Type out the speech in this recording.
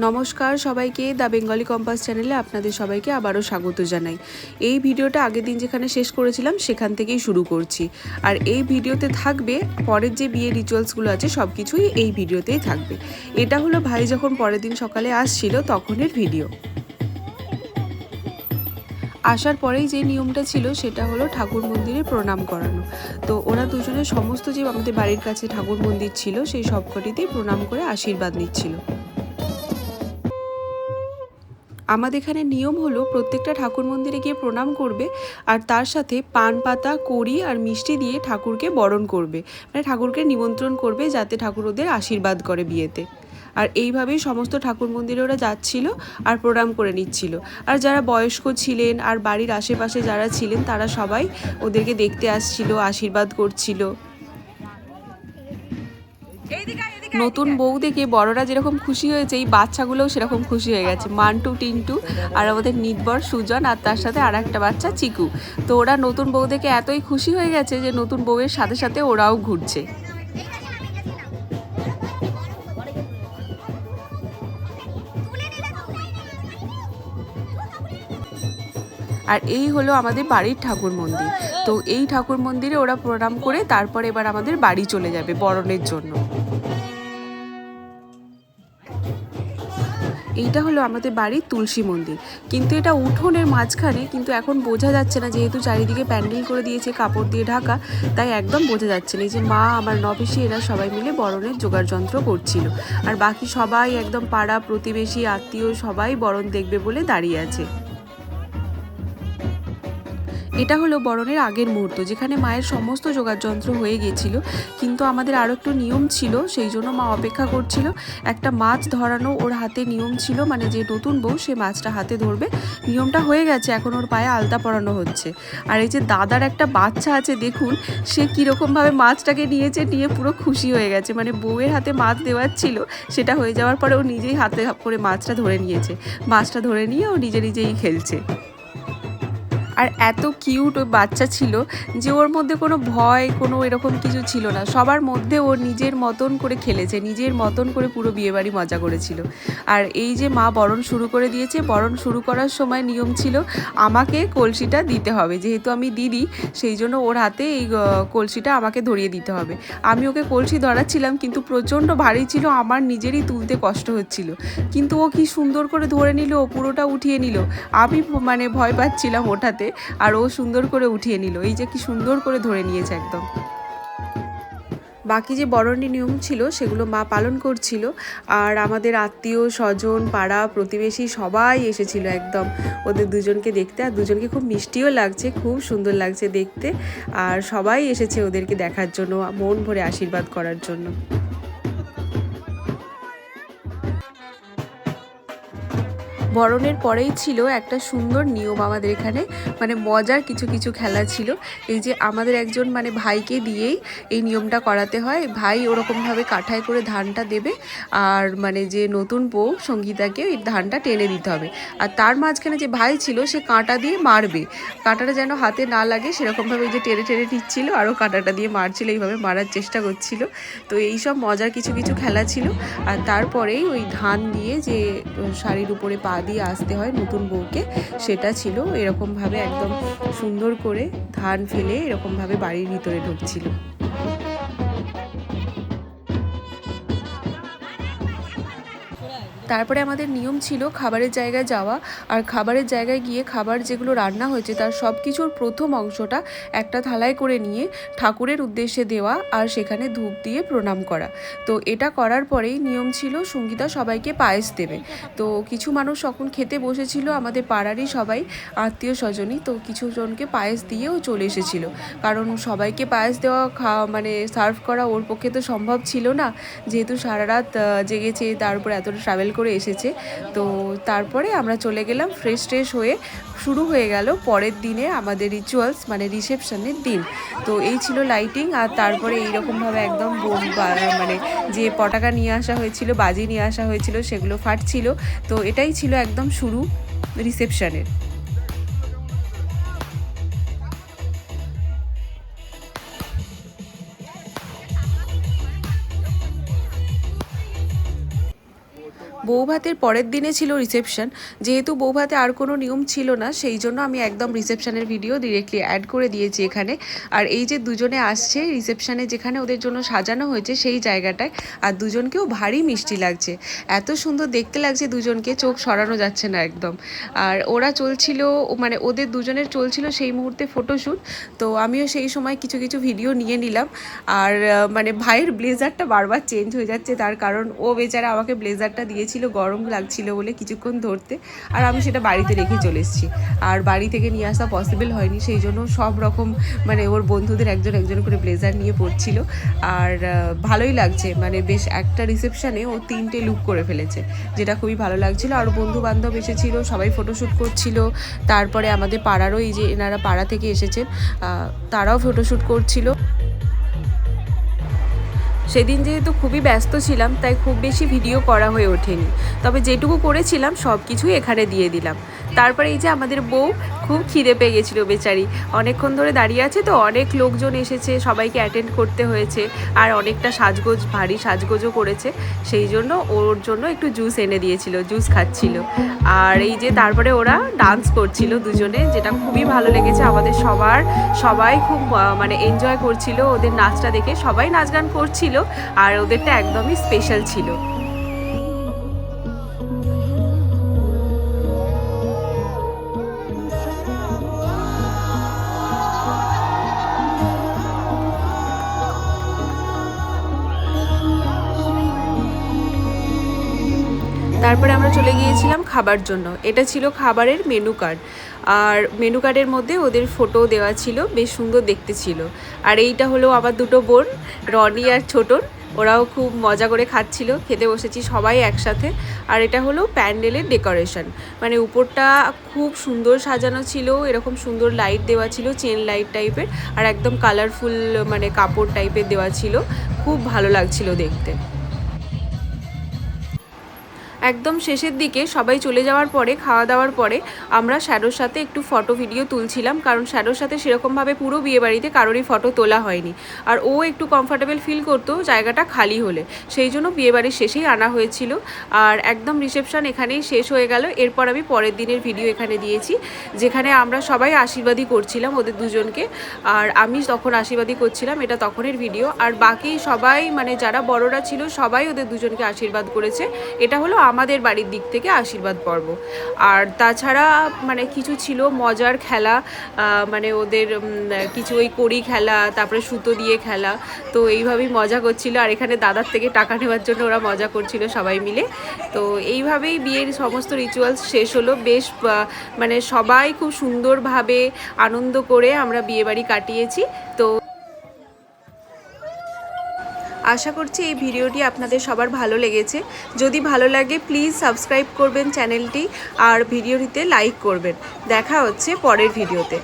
নমস্কার সবাইকে, the Bengali compass চ্যানেলে আপনাদের সবাইকে আবারও স্বাগত জানাই। এই ভিডিওটা আগের দিন যেখানে শেষ করেছিলাম সেখান থেকেই শুরু করছি। আর এই ভিডিওতে থাকবে পরের যে বিয়ে রিচুয়ালসগুলো আছে সব কিছুই এই ভিডিওতেই থাকবে। এটা হলো ভাই যখন পরের দিন সকালে আসছিল তখনের ভিডিও। আসার পরেই যে নিয়মটা ছিল সেটা হলো ঠাকুর মন্দিরে প্রণাম করানো। তো ওরা দুজনে সমস্ত যে আমাদের বাড়ির কাছে ঠাকুর মন্দির ছিল সেই সবকটিতেই প্রণাম করে আশীর্বাদ নিচ্ছিল। আমাদের এখানে নিয়ম হলো প্রত্যেকটা ঠাকুর মন্দিরে গিয়ে প্রণাম করবে আর তার সাথে পান পাতা, কড়ি আর মিষ্টি দিয়ে ঠাকুরকে বরণ করবে, মানে ঠাকুরকে নিমন্ত্রণ করবে যাতে ঠাকুর ওদের আশীর্বাদ করে বিয়েতে। আর এইভাবেই সমস্ত ঠাকুর মন্দিরে ওরা যাচ্ছিল আর প্রণাম করে নিচ্ছিল। আর যারা বয়স্ক ছিলেন আর বাড়ির আশেপাশে যারা ছিলেন তারা সবাই ওদেরকে দেখতে আসছিল, আশীর্বাদ করছিল। নতুন বউ দেখে বড়রা যেরকম খুশি হয়েছে এই বাচ্চাগুলোও সেরকম খুশি হয়ে গেছে। মান্টু, টিন্টু আর আমাদের নিতবর সুজন আর তার সাথে আর একটা বাচ্চা চিকু। তো ওরা নতুন বউ দেখে এতই খুশি হয়ে গেছে যে নতুন বউয়ের সাথে সাথে ওরাও ঘুরছে। আর এই হলো আমাদের বাড়ির ঠাকুর মন্দির। তো এই ঠাকুর মন্দিরে ওরা প্রণাম করে তারপরে এবার আমাদের বাড়ি চলে যাবে বরণের জন্য। এইটা হলো আমাদের বাড়ির তুলসী মন্দির, কিন্তু এটা উঠোনের মাঝখানে, কিন্তু এখন বোঝা যাচ্ছে না যেহেতু চারিদিকে প্যান্ডেল করে দিয়েছে কাপড় দিয়ে ঢাকা, তাই একদম বোঝা যাচ্ছে না। এই যে মা, আমার নবেশি, এরা সবাই মিলে বরণের জোগাড় যন্ত্র করছিল। আর বাকি সবাই একদম পাড়া প্রতিবেশী আত্মীয় সবাই বরণ দেখবে বলে দাঁড়িয়ে আছে। এটা হলো বরণের আগের মুহূর্ত, যেখানে মায়ের সমস্ত যোগাযন্ত্র হয়ে গিয়েছিল, কিন্তু আমাদের আরও একটু নিয়ম ছিল, সেই জন্য মা অপেক্ষা করছিল। একটা মাছ ধরানো ওর হাতে নিয়ম ছিল, মানে যে নতুন বউ সে মাছটা হাতে ধরবে। নিয়মটা হয়ে গেছে, এখন ওর পায়ে আলতা পরানো হচ্ছে। আর এই যে দাদার একটা বাচ্চা আছে দেখুন, সে কীরকমভাবে মাছটাকে নিয়েছে, নিয়ে পুরো খুশি হয়ে গেছে। মানে বউয়ের হাতে মাছ দেওয়ার ছিল, সেটা হয়ে যাওয়ার পরে ও নিজেই হাতে করে মাছটা ধরে নিয়েছে। মাছটা ধরে নিয়ে ও নিজেই খেলছে। আর এত কিউট ওই বাচ্চা ছিল যে ওর মধ্যে কোনো ভয়, কোনো এরকম কিছু ছিল না। সবার মধ্যে ও নিজের মতন করে খেলেছে, নিজের মতন করে পুরো বিয়েবাড়ি মজা করেছিল। আর এই যে মা বরণ শুরু করে দিয়েছে, বরণ শুরু করার সময় নিয়ম ছিল আমাকে কলসিটা দিতে হবে, যেহেতু আমি দিদি সেই জন্য ওর হাতে এই কলসিটা আমাকে ধরিয়ে দিতে হবে। আমি ওকে কলসি ধরাচ্ছিলাম, কিন্তু প্রচণ্ড ভারী ছিল, আমার নিজেরই তুলতে কষ্ট হচ্ছিল। কিন্তু ও কি সুন্দর করে ধরে নিল, ও পুরোটা উঠিয়ে নিল। আমি মানে ভয় পাচ্ছিলাম ওঠাতে, আর ও সুন্দর করে উঠিয়ে নিল। এই যে কি সুন্দর করে ধরে নিয়েছে একদম। বাকি যে বরণী নিয়ম ছিল সেগুলো মা পালন করছিল। আর আমাদের আত্মীয় স্বজন, পাড়া প্রতিবেশী সবাই এসেছিল একদম ওদের দুজনকে দেখতে। আর দুজনকে খুব মিষ্টিও লাগছে, খুব সুন্দর লাগছে দেখতে। আর সবাই এসেছে ওদেরকে দেখার জন্য, মন ভরে আশীর্বাদ করার জন্য। বরণের পরেই ছিল একটা সুন্দর নিয়ম আমাদের এখানে, মানে মজার কিছু কিছু খেলা ছিল। এই যে আমাদের একজন মানে ভাইকে দিয়েই এই নিয়মটা করাতে হয়। ভাই ওরকমভাবে কাঠায় করে ধানটা দেবে, আর মানে যে নতুন বউ সঙ্গীতাকে ওই ধানটা টেনে দিতে হবে। আর তার মাঝখানে যে ভাই ছিল সে কাঁটা দিয়ে মারবে, কাঁটাটা যেন হাতে না লাগে সেরকমভাবে ওই যে টেনে টেনে নিচ্ছিল, আরও কাঁটাটা দিয়ে মারছিল, এইভাবে মারার চেষ্টা করছিল। তো এইসব মজার কিছু কিছু খেলা ছিল। আর তারপরেই ওই ধান দিয়ে যে শাড়ির উপরে পা দিয়ে আসতে হয় নতুন বউকে, সেটা ছিল। এরকমভাবে একদম সুন্দর করে ধান ফেলে এরকমভাবে বাড়ির ভিতরে ঢুকছিল। তারপরে আমাদের নিয়ম ছিল খাবারের জায়গায় যাওয়া। আর খাবারের জায়গায় গিয়ে খাবার যেগুলো রান্না হয়েছে তার সব কিছুর প্রথম অংশটা একটা থালায় করে নিয়ে ঠাকুরের উদ্দেশ্যে দেওয়া, আর সেখানে ধূপ দিয়ে প্রণাম করা। তো এটা করার পরেই নিয়ম ছিল সঙ্গীতা সবাইকে পায়েস দেবে। তো কিছু মানুষ তখন খেতে বসেছিল, আমাদের পাড়ারই সবাই আত্মীয় স্বজনই, তো কিছু জনকে পায়েস দিয়েও চলে এসেছিল। কারণ সবাইকে পায়েস দেওয়া মানে সার্ভ করা ওর পক্ষে তো সম্ভব ছিল না, যেহেতু সারা রাত জেগেছে, তার উপর এতটা ট্রাভেল করে এসেছে। তো তারপরে আমরা চলে গেলাম, ফ্রেশ হয়ে শুরু হয়ে গেল পরের দিনে আমাদের রিচুয়ালস, মানে রিসেপশনের দিন। তো এই ছিল লাইটিং, আর তারপরে এইরকমভাবে একদম বোম মানে যে পটাকা নিয়ে আসা হয়েছিল, বাজি নিয়ে আসা হয়েছিল, সেগুলো ফাটছিল। তো এটাই ছিল একদম শুরু রিসেপশনের। বৌভাতের পরের দিনে ছিল রিসেপশন। যেহেতু বৌভাতে আর কোনো নিয়ম ছিল না, সেই জন্য আমি একদম রিসেপশনের ভিডিও ডিরেক্টলি অ্যাড করে দিয়েছি এখানে। আর এই যে দুজনে আসছে রিসেপশনে, যেখানে ওদের জন্য সাজানো হয়েছে সেই জায়গাটায়, আর দুজনকেও ভারী মিষ্টি লাগছে, এত সুন্দর দেখতে লাগছে দুজনকে, চোখ সরানো যাচ্ছে না একদম। আর ওরা চলছিল, মানে ওদের দুজনের চলছিল সেই মুহূর্তে ফটোশ্যুট, তো আমিও সেই সময় কিছু কিছু ভিডিও নিয়ে নিলাম। আর মানে ভাইয়ের ব্লেজারটা বারবার চেঞ্জ হয়ে যাচ্ছে, তার কারণ ও বেচারা আমাকে ব্লেজারটা দিয়েছিল গরম লাগছিল বলে কিছুক্ষণ ধরতে, আর আমি সেটা বাড়িতে রেখে চলে এসেছি। আর বাড়ি থেকে নিয়ে আসা পসিবল হয়নি, সেই জন্য সব রকম মানে ওর বন্ধুদের একজন একজন করে ব্লেজার নিয়ে পড়ছিল। আর ভালোই লাগছে, মানে বেশ একটা রিসেপশানে ও 3টে লুক করে ফেলেছে, যেটা খুবই ভালো লাগছিল। আর বন্ধু বান্ধব এসেছিলো, সবাই ফটোশ্যুট করছিল। তারপরে আমাদের পাড়ারও, এই যে এনারা পাড়া থেকে এসেছেন, তারাও ফটোশ্যুট করছিল। সেদিন যেহেতু খুবই ব্যস্ত ছিলাম, তাই খুব বেশি ভিডিও করা হয়ে ওঠেনি, তবে যেটুকু করেছিলাম সব কিছুই এখানে দিয়ে দিলাম। তারপরে এই যে আমাদের বউ, খুব খিদে পেয়ে গেছিলো বেচারি, অনেকক্ষণ ধরে দাঁড়িয়ে আছে, তো অনেক লোকজন এসেছে, সবাইকে অ্যাটেন্ড করতে হয়েছে, আর অনেকটা সাজগোজ, ভারী সাজগোজও করেছে, সেই জন্য ওর জন্য একটু জুস এনে দিয়েছিল, জুস খাচ্ছিল। আর এই যে তারপরে ওরা ডান্স করছিল দুজনে, যেটা খুবই ভালো লেগেছে আমাদের সবার, সবাই খুব মানে এনজয় করছিল ওদের নাচটা দেখে, সবাই নাচ গান করছিল, আর ওদেরটা একদমই স্পেশাল ছিল। তারপরে আমরা চলে গিয়েছিলাম খাবার জন্য। এটা ছিল খাবারের মেনু কার্ড, আর মেনু কার্ডের মধ্যে ওদের ফটো দেওয়া ছিল, বেশ সুন্দর দেখতে ছিল। আর এইটা হলো আমার দুটো বোন, রনি আর ছোটন, ওরাও খুব মজা করে খাচ্ছিল, খেতে বসেছি সবাই একসাথে। আর এটা হলো প্যান্ডেলের ডেকোরেশন, মানে উপরটা খুব সুন্দর সাজানো ছিল, এরকম সুন্দর লাইট দেওয়া ছিল, চেন লাইট টাইপের, আর একদম কালারফুল মানে কাপড় টাইপের দেওয়া ছিল, খুব ভালো লাগছিল দেখতে। একদম শেষের দিকে সবাই চলে যাওয়ার পরে, খাওয়া দাওয়ার পরে, আমরা শ্যাডোর সাথে একটু ফটো ভিডিও তুলছিলাম, কারণ শ্যাডোর সাথে সেরকমভাবে পুরো বিয়েবাড়িতে কারোরই ফটো তোলা হয়নি, আর ও একটু কমফর্টেবল ফিল করতো জায়গাটা খালি হলে, সেই জন্য বিয়েবাড়ির শেষেই আনা হয়েছিল। আর একদম রিসেপশন এখানেই শেষ হয়ে গেল। এরপর আমি পরের দিনের ভিডিও এখানে দিয়েছি, যেখানে আমরা সবাই আশীর্বাদই করছিলাম ওদের দুজনকে, আর আমি তখন আশীর্বাদই করছিলাম, এটা তখনের ভিডিও। আর বাকি সবাই, মানে যারা বড়রা ছিল সবাই ওদের দুজনকে আশীর্বাদ করেছে। এটা হলো আমাদের বাড়ির দিক থেকে আশীর্বাদ পর্ব। আর তাছাড়া মানে কিছু ছিল মজার খেলা, মানে ওদের কিছু ওই কড়ি খেলা, তারপরে সুতো দিয়ে খেলা, তো এইভাবেই মজা করছিল। আর এখানে দাদার থেকে টাকা নেওয়ার জন্য ওরা মজা করছিল সবাই মিলে। তো এইভাবেই বিয়ের সমস্ত রিচুয়ালস শেষ হলো, বেশ মানে সবাই খুব সুন্দরভাবে আনন্দ করে আমরা বিয়েবাড়ি কাটিয়েছি। তো আশা করছি এই ভিডিওটি আপনাদের সবার ভালো লেগেছে। যদি ভালো লাগে প্লিজ সাবস্ক্রাইব করবেন চ্যানেলটি, আর ভিডিওটিতে লাইক করবেন। দেখা হচ্ছে পরের ভিডিওতে।